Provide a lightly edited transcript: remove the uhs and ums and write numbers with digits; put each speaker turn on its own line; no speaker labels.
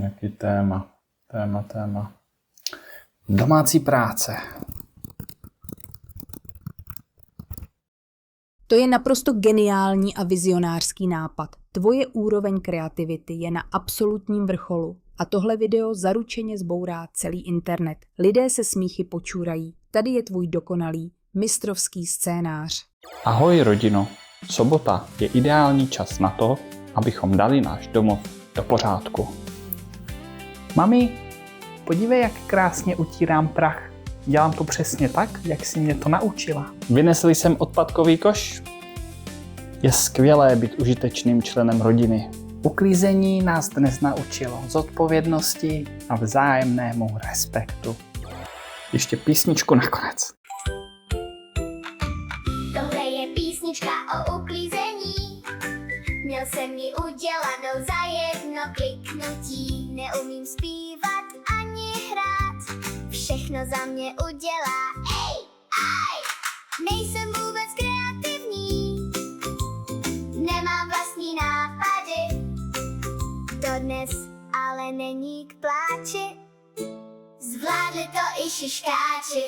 Nějaký téma. Domácí práce.
To je naprosto geniální a vizionářský nápad. Tvoje úroveň kreativity je na absolutním vrcholu a tohle video zaručeně zbourá celý internet. Lidé se smíchy počůrají. Tady je tvůj dokonalý, mistrovský scénář.
Ahoj rodino. Sobota je ideální čas na to, abychom dali náš domov do pořádku.
Mami, podívej, jak krásně utírám prach. Dělám to přesně tak, jak jsi mě to naučila.
Vynesli jsem odpadkový koš? Je skvělé být užitečným členem rodiny.
Uklízení nás dnes naučilo zodpovědnosti a vzájemnému respektu.
Ještě písničku nakonec.
Tohle je písnička o uklízení. Měl jsem ji udělanou za jedno kliknutí. Neumím zpívat ani hrát, všechno za mě udělá AI. Nejsem vůbec kreativní, nemám vlastní nápady. Dodnes ale není k pláči, zvládli to i šiškáči.